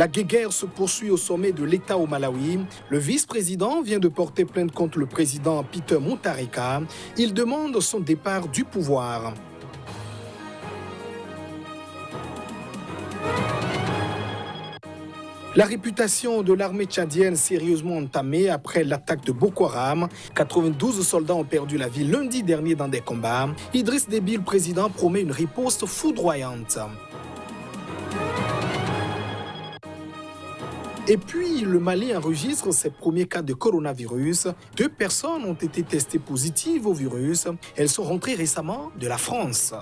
La guéguerre se poursuit au sommet de l'État au Malawi. Le vice-président vient de porter plainte contre le président Peter Mutharika. Il demande son départ du pouvoir. La réputation de l'armée tchadienne sérieusement entamée après l'attaque de Boko Haram. 92 soldats ont perdu la vie lundi dernier dans des combats. Idriss Déby, le président, promet une riposte foudroyante. Et puis, le Mali enregistre ses premiers cas de coronavirus. 2 personnes ont été testées positives au virus. Elles sont rentrées récemment de la France.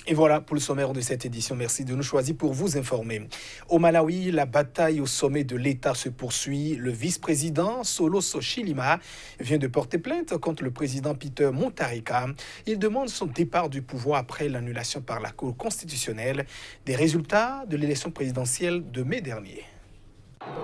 Et voilà pour le sommaire de cette édition. Merci de nous choisir pour vous informer. Au Malawi, la bataille au sommet de l'État se poursuit. Le vice-président Soloso Chilima vient de porter plainte contre le président Peter Mutharika. Il demande son départ du pouvoir après l'annulation par la Cour constitutionnelle des résultats de l'élection présidentielle de mai dernier.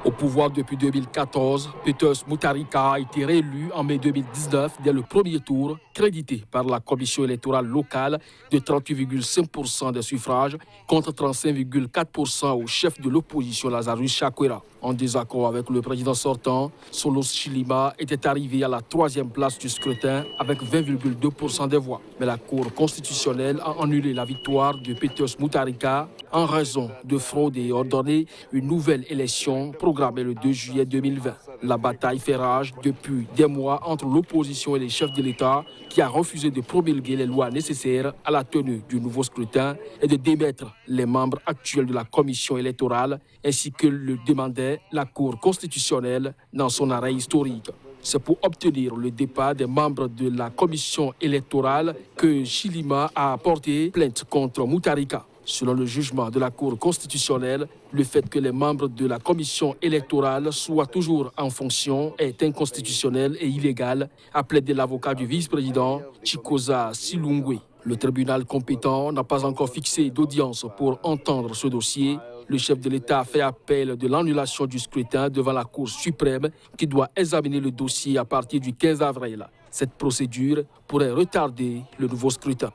Au pouvoir depuis 2014, Peter Mutharika a été réélu en mai 2019 dès le premier tour, crédité par la commission électorale locale de 38,5% des suffrages contre 35,4% au chef de l'opposition Lazarus Chakwera. En désaccord avec le président sortant, Solos Chilima était arrivé à la 3e place du scrutin avec 20,2% des voix. Mais la Cour constitutionnelle a annulé la victoire de Peter Mutharika en raison de fraude et ordonné une nouvelle élection programmée le 2 juillet 2020. La bataille fait rage depuis des mois entre l'opposition et les chefs de l'État qui a refusé de promulguer les lois nécessaires à la tenue du nouveau scrutin et de démettre les membres actuels de la commission électorale ainsi que le demandait la Cour constitutionnelle dans son arrêt historique. C'est pour obtenir le départ des membres de la commission électorale que Chilima a porté plainte contre Mutharika. Selon le jugement de la Cour constitutionnelle, le fait que les membres de la commission électorale soient toujours en fonction est inconstitutionnel et illégal, a plaidé l'avocat du vice-président Chikoza Silungwe. Le tribunal compétent n'a pas encore fixé d'audience pour entendre ce dossier. Le chef de l'État a fait appel de l'annulation du scrutin devant la Cour suprême qui doit examiner le dossier à partir du 15 avril. Cette procédure pourrait retarder le nouveau scrutin.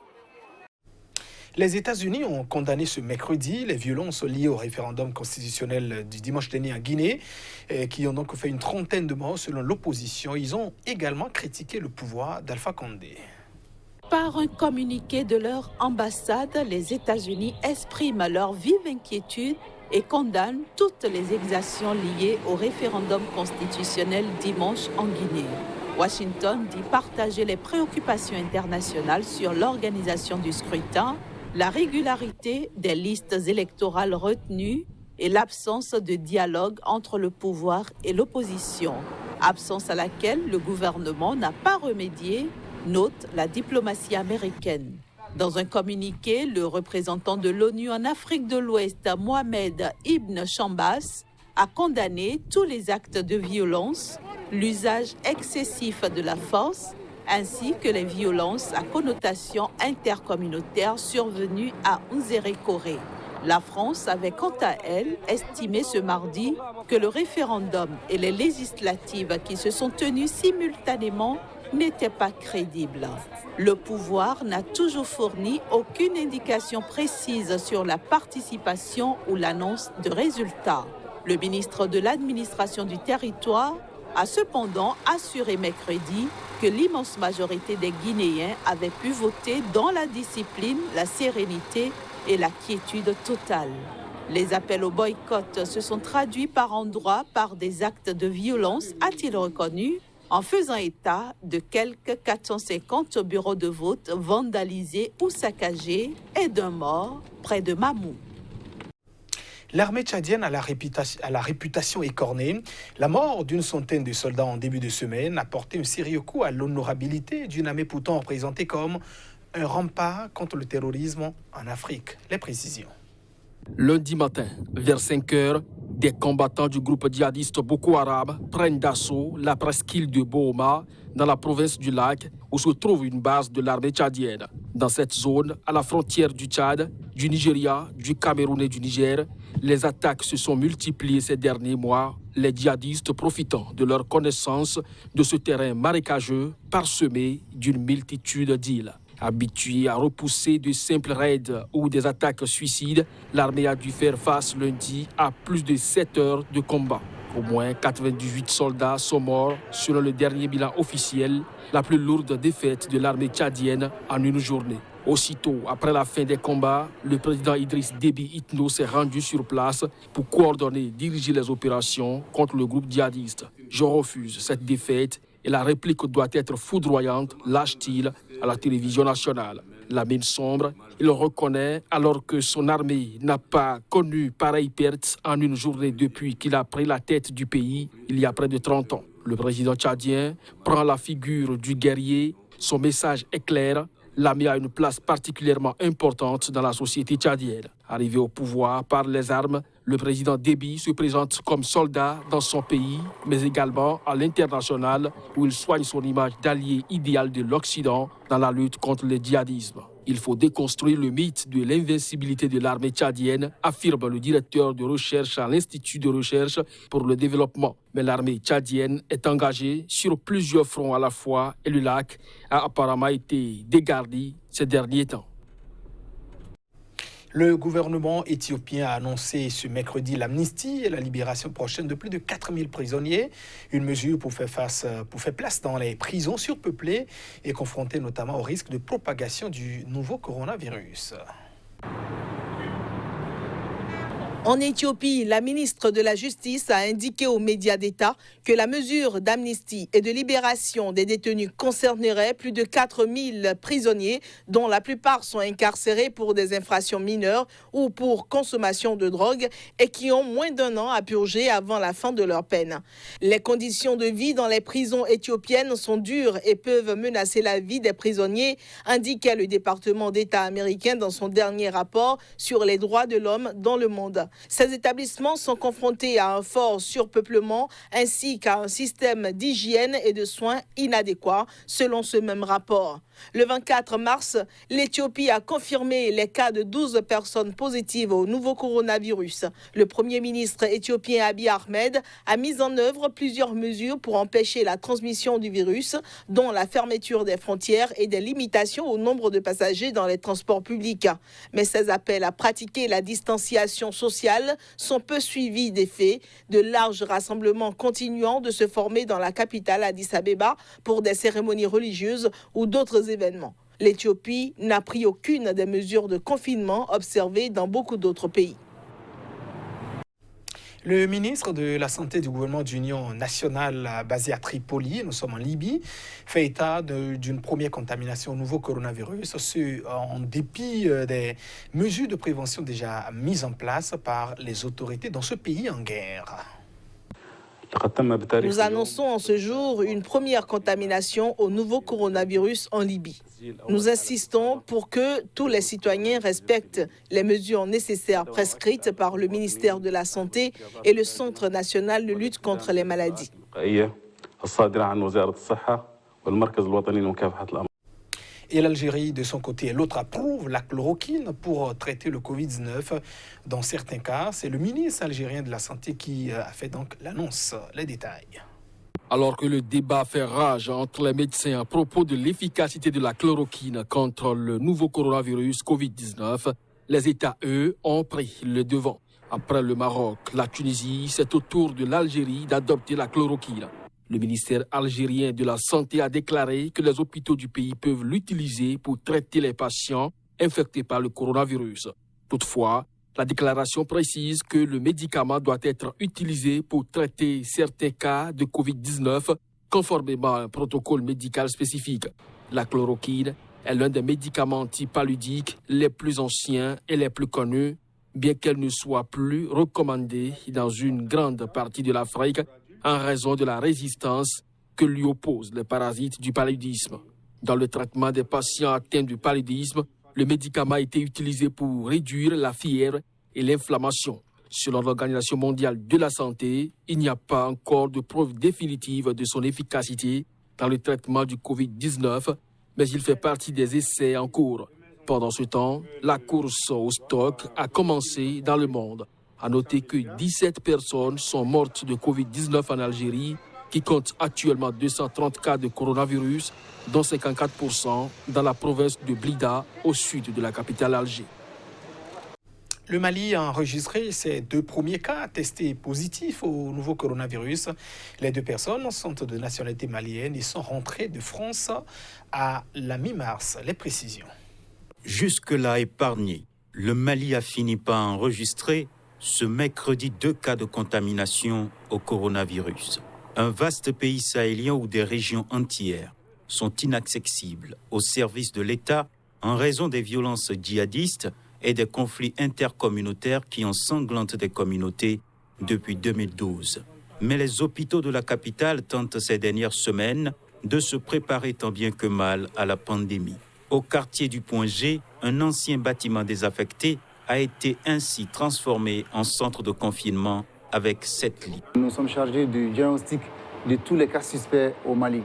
Les États-Unis ont condamné ce mercredi les violences liées au référendum constitutionnel du dimanche dernier en Guinée, qui ont donc fait une trentaine de morts selon l'opposition. Ils ont également critiqué le pouvoir d'Alpha Condé. Par un communiqué de leur ambassade, les États-Unis expriment leur vive inquiétude et condamnent toutes les exactions liées au référendum constitutionnel dimanche en Guinée. Washington dit partager les préoccupations internationales sur l'organisation du scrutin, la régularité des listes électorales retenues et l'absence de dialogue entre le pouvoir et l'opposition, absence à laquelle le gouvernement n'a pas remédié, note la diplomatie américaine. Dans un communiqué, le représentant de l'ONU en Afrique de l'Ouest, Mohamed Ibn Chambas, a condamné tous les actes de violence, l'usage excessif de la force, ainsi que les violences à connotation intercommunautaire survenues à Nzérékoré. La France avait quant à elle estimé ce mardi que le référendum et les législatives qui se sont tenues simultanément n'étaient pas crédibles. Le pouvoir n'a toujours fourni aucune indication précise sur la participation ou l'annonce de résultats. Le ministre de l'administration du territoire a cependant assuré mercredi que l'immense majorité des Guinéens avaient pu voter dans la discipline, la sérénité et la quiétude totale. Les appels au boycott se sont traduits par endroits par des actes de violence, a-t-il reconnu, en faisant état de quelques 450 bureaux de vote vandalisés ou saccagés et d'un mort près de Mamou. L'armée tchadienne a la réputation écornée. La mort d'une centaine de soldats en début de semaine a porté un sérieux coup à l'honorabilité d'une armée pourtant présentée comme un rempart contre le terrorisme en Afrique. Les précisions. Lundi matin, vers 5 heures, des combattants du groupe djihadiste Boko Haram prennent d'assaut la presqu'île de Booma, dans la province du Lac, où se trouve une base de l'armée tchadienne. Dans cette zone, à la frontière du Tchad, du Nigeria, du Cameroun et du Niger, les attaques se sont multipliées ces derniers mois, les djihadistes profitant de leur connaissance de ce terrain marécageux parsemé d'une multitude d'îles. Habituée à repousser de simples raids ou des attaques suicides, l'armée a dû faire face lundi à plus de 7 heures de combat. Au moins 98 soldats sont morts selon le dernier bilan officiel, la plus lourde défaite de l'armée tchadienne en une journée. Aussitôt après la fin des combats, le président Idriss Déby Itno s'est rendu sur place pour coordonner et diriger les opérations contre le groupe djihadiste. Je refuse cette défaite et la réplique doit être foudroyante, lâche-t-il à la télévision nationale. La mine sombre, il reconnaît alors que son armée n'a pas connu pareille perte en une journée depuis qu'il a pris la tête du pays il y a près de 30 ans. Le président tchadien prend la figure du guerrier. Son message est clair. L'armée a une place particulièrement importante dans la société tchadienne. Arrivé au pouvoir par les armes, le président Déby se présente comme soldat dans son pays, mais également à l'international où il soigne son image d'allié idéal de l'Occident dans la lutte contre le djihadisme. Il faut déconstruire le mythe de l'invincibilité de l'armée tchadienne, affirme le directeur de recherche à l'Institut de recherche pour le développement. Mais l'armée tchadienne est engagée sur plusieurs fronts à la fois et le lac a apparemment été dégarni ces derniers temps. Le gouvernement éthiopien a annoncé ce mercredi l'amnistie et la libération prochaine de plus de 4000 prisonniers. Une mesure pour faire place dans les prisons surpeuplées et confrontées notamment au risque de propagation du nouveau coronavirus. En Éthiopie, la ministre de la Justice a indiqué aux médias d'État que la mesure d'amnistie et de libération des détenus concernerait plus de 4000 prisonniers, dont la plupart sont incarcérés pour des infractions mineures ou pour consommation de drogue et qui ont moins d'1 an à purger avant la fin de leur peine. Les conditions de vie dans les prisons éthiopiennes sont dures et peuvent menacer la vie des prisonniers, indiquait le département d'État américain dans son dernier rapport sur les droits de l'homme dans le monde. Ces établissements sont confrontés à un fort surpeuplement ainsi qu'à un système d'hygiène et de soins inadéquat, selon ce même rapport. Le 24 mars, l'Éthiopie a confirmé les cas de 12 personnes positives au nouveau coronavirus. Le Premier ministre éthiopien Abiy Ahmed a mis en œuvre plusieurs mesures pour empêcher la transmission du virus, dont la fermeture des frontières et des limitations au nombre de passagers dans les transports publics. Mais ces appels à pratiquer la distanciation sociale sont peu suivis d'effets, de larges rassemblements continuant de se former dans la capitale Addis Abeba pour des cérémonies religieuses ou d'autres événements. L'Éthiopie n'a pris aucune des mesures de confinement observées dans beaucoup d'autres pays. Le ministre de la Santé du gouvernement d'Union nationale basé à Tripoli, nous sommes en Libye, fait état d'une première contamination au nouveau coronavirus, ce en dépit des mesures de prévention déjà mises en place par les autorités dans ce pays en guerre. Nous annonçons en ce jour une première contamination au nouveau coronavirus en Libye. Nous insistons pour que tous les citoyens respectent les mesures nécessaires prescrites par le ministère de la Santé et le Centre national de lutte contre les maladies. Et l'Algérie, de son côté, l'autre approuve la chloroquine pour traiter le Covid-19. Dans certains cas, c'est le ministre algérien de la Santé qui a fait donc l'annonce. Les détails. Alors que le débat fait rage entre les médecins à propos de l'efficacité de la chloroquine contre le nouveau coronavirus Covid-19, les États, eux, ont pris le devant. Après le Maroc, la Tunisie, c'est au tour de l'Algérie d'adopter la chloroquine. Le ministère algérien de la Santé a déclaré que les hôpitaux du pays peuvent l'utiliser pour traiter les patients infectés par le coronavirus. Toutefois, la déclaration précise que le médicament doit être utilisé pour traiter certains cas de Covid-19 conformément à un protocole médical spécifique. La chloroquine est l'un des médicaments antipaludiques les plus anciens et les plus connus, bien qu'elle ne soit plus recommandée dans une grande partie de l'Afrique en raison de la résistance que lui opposent les parasites du paludisme. Dans le traitement des patients atteints du paludisme, le médicament a été utilisé pour réduire la fièvre et l'inflammation. Selon l'Organisation mondiale de la santé, il n'y a pas encore de preuve définitive de son efficacité dans le traitement du Covid-19, mais il fait partie des essais en cours. Pendant ce temps, la course au stock a commencé dans le monde. À noter que 17 personnes sont mortes de Covid-19 en Algérie, qui compte actuellement 230 cas de coronavirus, dont 54% dans la province de Blida, au sud de la capitale Alger. Le Mali a enregistré ses 2 premiers cas testés positifs au nouveau coronavirus. Les 2 personnes sont de nationalité malienne et sont rentrées de France à la mi-mars. Les précisions. Jusque-là épargné, le Mali a fini par enregistrer ce mercredi 2 cas de contamination au coronavirus. Un vaste pays sahélien où des régions entières sont inaccessibles au service de l'État en raison des violences djihadistes et des conflits intercommunautaires qui ensanglantent des communautés depuis 2012. Mais les hôpitaux de la capitale tentent ces dernières semaines de se préparer tant bien que mal à la pandémie. Au quartier du Point G, un ancien bâtiment désaffecté a été ainsi transformé en centre de confinement avec 7 lits. Nous sommes chargés du diagnostic de tous les cas suspects au Mali.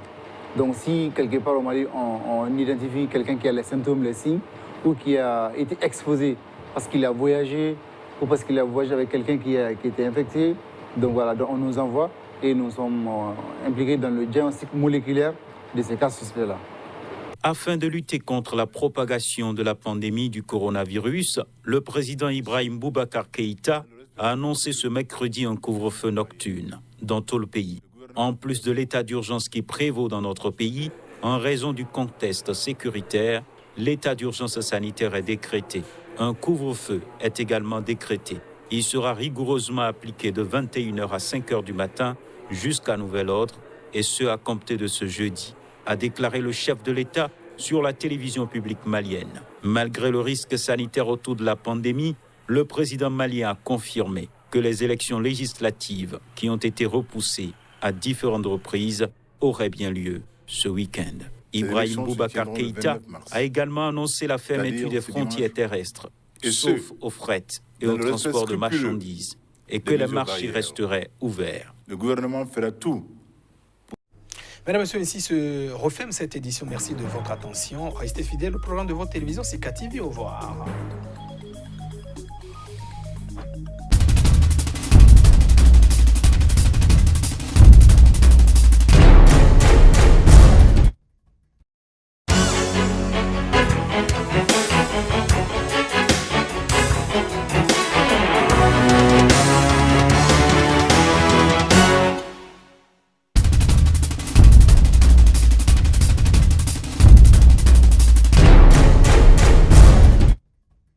Donc si quelque part au Mali, on identifie quelqu'un qui a les symptômes, les signes, ou qui a été exposé parce qu'il a voyagé, ou parce qu'il a voyagé avec quelqu'un qui était infecté, donc voilà, donc on nous envoie et nous sommes impliqués dans le diagnostic moléculaire de ces cas suspects-là. Afin de lutter contre la propagation de la pandémie du coronavirus, le président Ibrahim Boubacar Keïta a annoncé ce mercredi un couvre-feu nocturne dans tout le pays. En plus de l'état d'urgence qui prévaut dans notre pays, en raison du contexte sécuritaire, l'état d'urgence sanitaire est décrété. Un couvre-feu est également décrété. Il sera rigoureusement appliqué de 21h à 5h du matin jusqu'à nouvel ordre, et ce à compter de ce jeudi, a déclaré le chef de l'État sur la télévision publique malienne. Malgré le risque sanitaire autour de la pandémie, le président malien a confirmé que les élections législatives qui ont été repoussées à différentes reprises auraient bien lieu ce week-end. Ibrahim Boubacar Keïta a également annoncé la fermeture des frontières terrestres, sauf au fret et au transport de marchandises, et que les marchés resteraient ouverts. Le gouvernement fera tout. Mesdames et messieurs, ainsi se referme cette édition. Merci de votre attention. Restez fidèles au programme de votre télévision CK TV. Au revoir.